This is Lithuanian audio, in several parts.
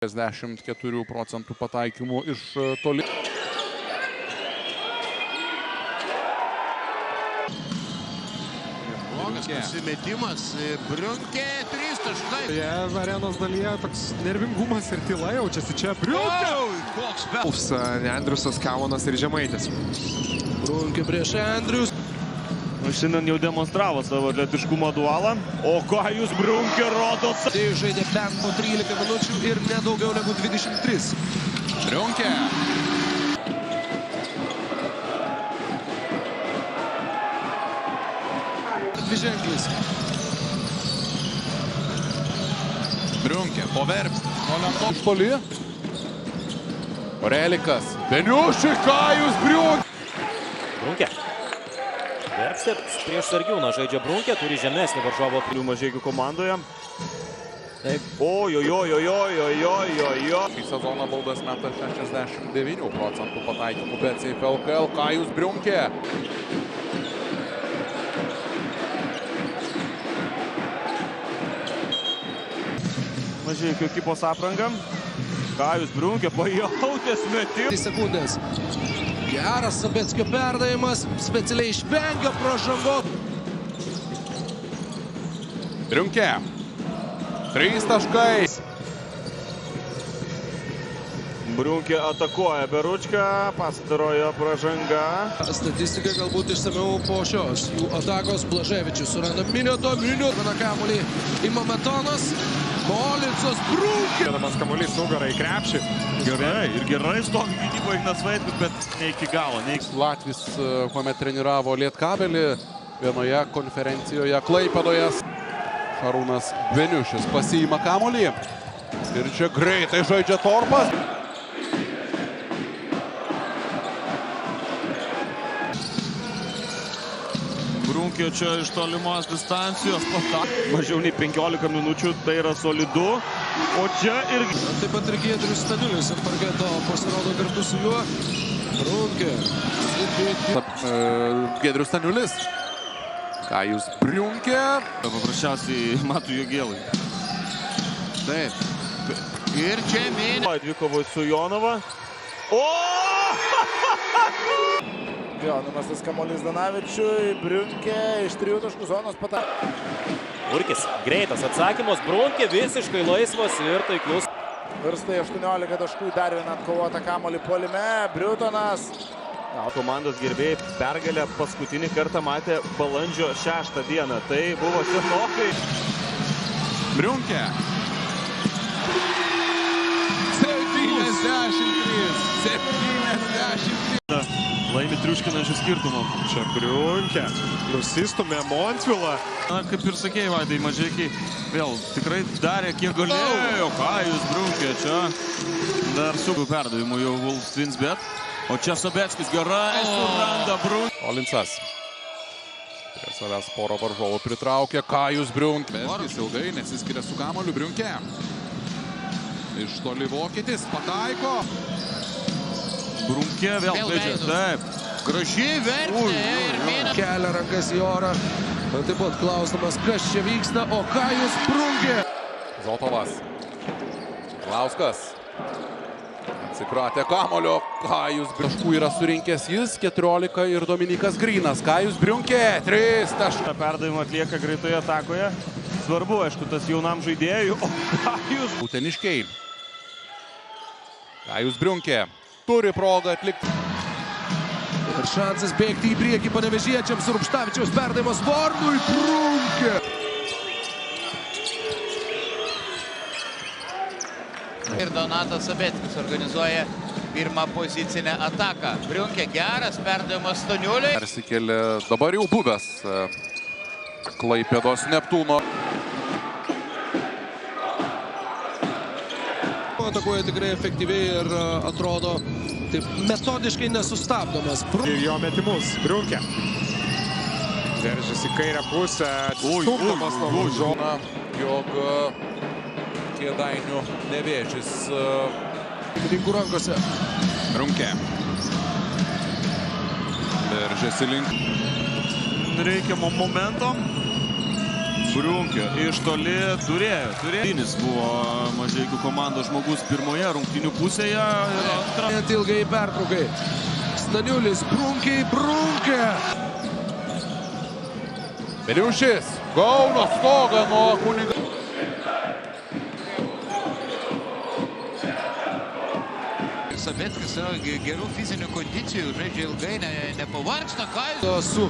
54% pataikymų iš toli. Blogas pasimetimas, Briunkė 3 taškai. Arenos dalyje toks nervingumas ir tyla jaučiasi čia. Briunkė! Andriusas, Kavonas ir Žemaitis. Briunkė prieš Andrius. Šiandien jau demonstravo savo atletiškumo dualą. O ką jūs Briunkė rodo? Tai žaidė bent po 13 minučių ir nedaugiau negu 23. Briunkė. Dviženklis. Briunkė po Verbstį. Iš toli. Orelikas. Beniuši, Kajus Briunkė. Briunkė. Verbstį prieš Sargiūną žaidžia Briunkė, turi žemesnį varžovo Pilių Mažeikių komandoje. Taip. Šį sezoną baudas meta 69% pataikymų BCF LKL. Kajus Briunkė. Mažeikių ekipos apranga. Kajus Briunkė pajautęs metimą. 3 sekundės. Geras Sabeckio perdavimas, specialiai išvengia pražangos. Briunkė. 3 taškai. Briunkė atakuoja Beručką, pastarojo pražanga. Statistika galbūt išsamiau po šios. Jų atakos Blaževičius suranda Minioto, Minioto kamuolį ima Metonas. Molicas Briunkė. Kėdamas kamuolys nugarą į krepšį. Gerai, ir gerai stovi gynyboje Ignas Vaitkus, bet ne iki galo. Latvis, kuomet treniravo Lietkabelį vienoje konferencijoje Klaipėdoje. Šarūnas Beniušis pasiima kamuolį. Ir čia greitai žaidžia Torpas. Briunkė čia iš tolimos distancijos mažiau nei 15 minučių, tai yra solidu. O čia irgi... Taip pat ir Giedrius Staniulis ant parketo pasirodo kartu su juo. Briunkė. Giedrius Staniulis. Kajus Briunkė. Paprasčiausiai Matui Jogėlui. Taip. Ir čia mėnė. Dvikovoj su Jonava. O! Jo, numestas kamuolys Danavičiui, Briunkė iš 3 taškų zonos pataikė. Urkis, greitas atsakymas, Briunkė visiškai laisvas ir taiklus. Virsta 18 taškų, dar vieną atkovotą kamuolį puolime, Briutonas. Komandos gerbėjai pergalę paskutinį kartą matė balandžio 6 dieną. Tai buvo senokai. Briunkė. 73. Laimi triuškinančių skirtumų. Čia Briunkė. Nusistumė Montvilą. Na, kaip ir sakėjai, Vaidai, Mažeikiai vėl tikrai darė kiek galėjo. Kajus Briunkė čia dar su perdavimu jau Wolves Winsbet. O čia Sabeckis gerai suranda Briunkė. Olinsas. Prie savęs porą varžovų pritraukė. Kajus Briunkė. Jis ilgai nesiskiria su kamuoliu. Briunkė. Iš toli vokietis. Pataiko. Briunkė vėl žaidžia. Taip. Gražiai vertė ir mėnė. Kelia rankas į orą. Taip pat klausimas, kas čia vyksta, o Kajus Briunkė. Zotovas. Lauskas. Atsikratė kamuolio. Kajus Briunkė yra surinkęs jis. 14 ir Dominikas Grynas. Kajus Briunkė. 3 taškai. Perdavimą atlieka greitoje atakoje. Svarbu, aišku, tas jaunam žaidėjui. O Kajus. Uteniškiai. Kajus Briunkė. Turi progą atlikti. Ir šansas bėgti į priekį panevėžiečiams. Rupštavičiaus perdavimas Varnui. Briunkė. Ir Donatas Sabeckis organizuoja pirmą pozicinę ataką. Briunkė geras perdavimas Staniuliui. Persikėlė dabar jau buvęs Klaipėdos Neptūno. Atakuoja tikrai efektyviai ir atrodo taip metodiškai nesustabdomas. Ir jo metimus. Briunkė. Veržiasi kairę pusę. Stumdamas nuo varžovų. Jog Kėdainių Nevėžis. Rinkų rankose. Briunkė. Veržiasi link. Reikiamo momento. Briunkė iš toli turėjo. Tinis buvo Mažeikių komandos žmogus pirmoje rungtynių pusėje ir antra. Net ilgai pertraukai. Staniulis, Briunkė. Beriušis gauna stogą nuo Kuniga. Sabeckis yra gerų fizinių kondicijų, žaidžia ilgai, nepavargsta, Kajus. Su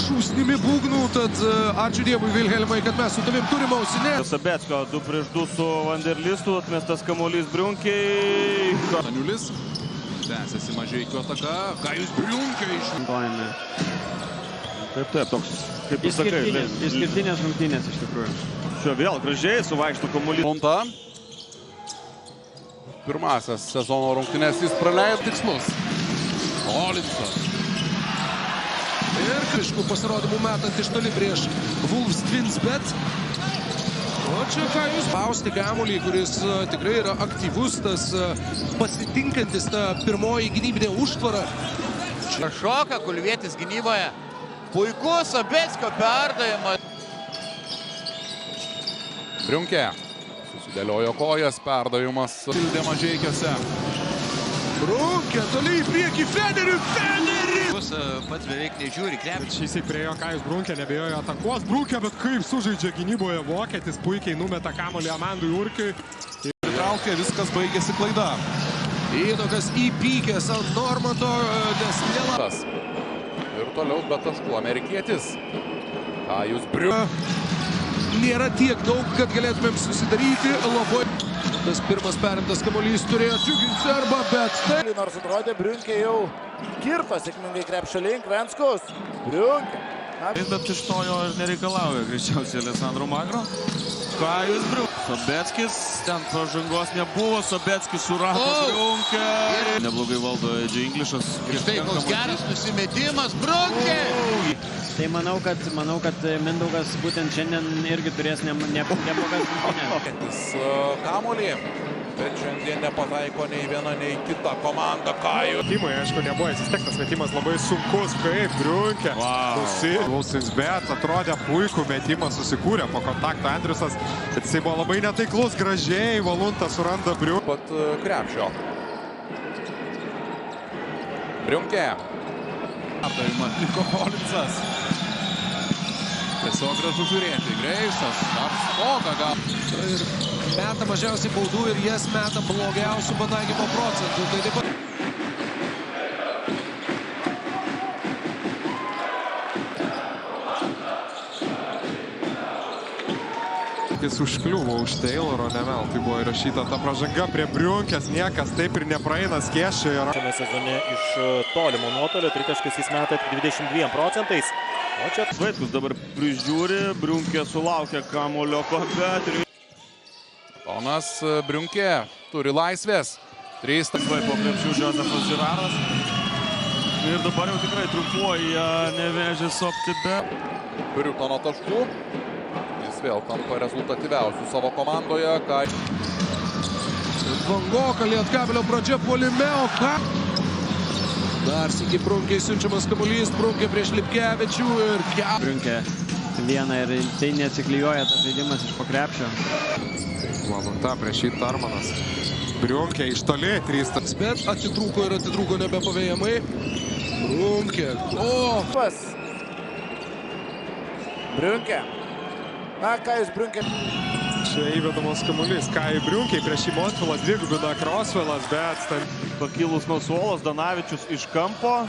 šūsnimi būgnų, tad ačiū Dievui, Vilhelmai, kad mes su tavim turime ausinės. Sabeckio 2 prieš 2 su Vanderlistu, atmestas kamuolys Briunkiai. Staniulis. Tęsiasi Mažeikių ataka. Kajus Briunkė iš... Taip, toks, kaip jūs sakai. Išskirtinės rungtynės iš tikrųjų. Čia vėl gražiai suvaikšto kamuolys. Monta. Pirmasias sezono rungtynės jis praleido tikslus. Olinsas. Ir kriškų pasirodymų metant iš toli prieš Wolves Twins, bet... O čia ką jūs spausti kamuolį, kuris tikrai yra aktyvus, tas pasitinkantis ta pirmoji gynybinė užtvara. Šoka Kulvietis gynyboje. Puikus Sabeckio perdavimas. Briunkė. Susidėliojo kojas, perdavimas pildė Mažeikiuose. Briunkė, toliai į priekį, Federiui! Pats beveik nežiūri krepšį. Šįsyk priejo Kajus Briunkė, nebejojo atakuos Briunkė, bet kaip sužaidžia gynyboje vokietis, puikiai numeta kamuolį Amandui Urkiui. Pritraukė, viskas baigėsi klaida. Įdokas įpykęs ant Normanto, nes nelas. Ir toliau be taškų amerikietis. Kajus Briunkė. Nėra tiek daug, kad galėtumėm susidaryti labai. Tas pirmas perimtas kamuolys turėjo džiuginti Serbą, bet tai... Nors atrodė, Briunkė jau kirto sėkmingai krepšio link, Venskus. Briunkė. Bet iš to jo ir nereikalauja greičiausiai Alessandro Magro. Kajus Briunkė. Sabeckis, ten pažangos nebuvo, Sabeckis surado Briunkę. Neblogai valdo Edži Inglišas. Štai koks geras nusimetimas, Briunkė. Tai manau, kad Mindaugas būtent šiandien irgi turės neblogas rungtynes. Kamuolį, bet šiandien nepataiko nei viena, nei kita komanda. Kajus. Metimai, aišku, nebuvo įsistektas metimas labai sunkus, kaip Briunkė. Wolves, bet atrodė puikų metimą susikūrė po kontakto Andriusas. Bet jisai buvo labai netaiklus, gražiai Valunta suranda Briunkė. Pat krepšio. Briunkė. Perdavimas liko Olinsas. Tiesiog gražu žiūrėti. Greišas, dar stogą gal. Ir meta mažiausiai baudų ir jas meta blogiausių pataikymo procentų. Tai taip pat... Jis užkliuvo už Tayloro, nevel. Tai buvo įrašyta ta pražanga prie Briunkės, niekas taip ir nepraeina skėščio. Šiame sezone iš tolimo nuotolio, tritaškis jis meta 22%. O čia... Vaitkus dabar prižiūri, Briunkė sulaukia kamuolio bet... Tonas Briunkė turi laisvės. 3 po krepšių Josefas Žiraras. Ir dabar jau tikrai trumpuoja Nevėžis Optide. Briutono taškų. Jis vėl tampa rezultatyviausių savo komandoje. Vangoka Lietkabelio pradžia puolime, o ką? Dar sykį Briunkė siunčiamas kamuolys, Briunkė prieš Lipkevičių ir... Briunkė vieną ir tai neatsiklijuoja tas žaidimas iš po krepšio. Valunta prieš jį Tarmanas. Briunkė iš toli 3. Bet atitrūko nebepavėjamai. Briunkė. O! Briunkė. Na, Kajus Briunkė. Čia įvedamas kamuolys. Kajui Briunkiai prieš jį Montvilą dvigubina Krosvelas, bet... Pakilus nuo suolo, Zdanavičius iš kampo.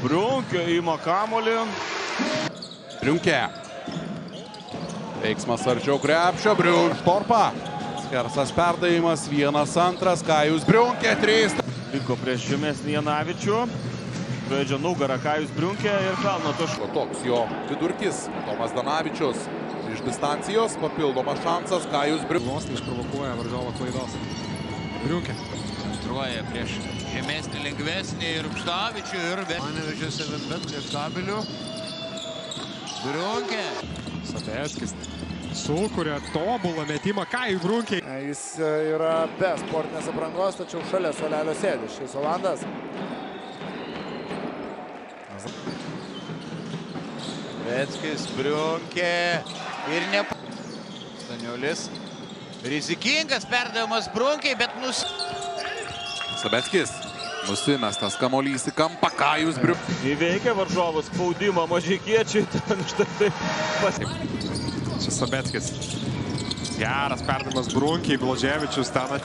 Briunkė ima kamuolį. Briunkė. Veiksmas arčiau krepšio. Briunkė. Štorpa. Skersas perdavimas. 1-2. Kajus Briunkė. 3. Liko prieš žemesnį Janavičių. Žaidžia nugarą Kajus Briunkė ir pelno taškų. Toks jo vidurkis. Tomas Zdanavičius. Iš distancijos papildomas šansas. Kajus Briunkė. Vos neišprovokuoja varžovo klaidos. Briunkė. Antruoja prieš žemesnį, lengvesnį ir Pštavičių ir Panevežė 7bet Lietkabelių. Briunkė. Sabeckis sukuria tobulą metimą Kajui Briunkiai. Jis yra be sportinės aprangos, tačiau šalia suolelio sėdi šis olandas. Veckis, Briunkė. Ir ne... Staniulis. Rizikingas perdavimas Brunkiai, bet Sabeckis. Nusimestas kamuolys į kampą. Kajus Briunke. Įveikia varžovų spaudimą mažikiečiai. Ten štai taip. Čia Sabeckis. Geras perdavimas Brunkiai, Blaževičius ten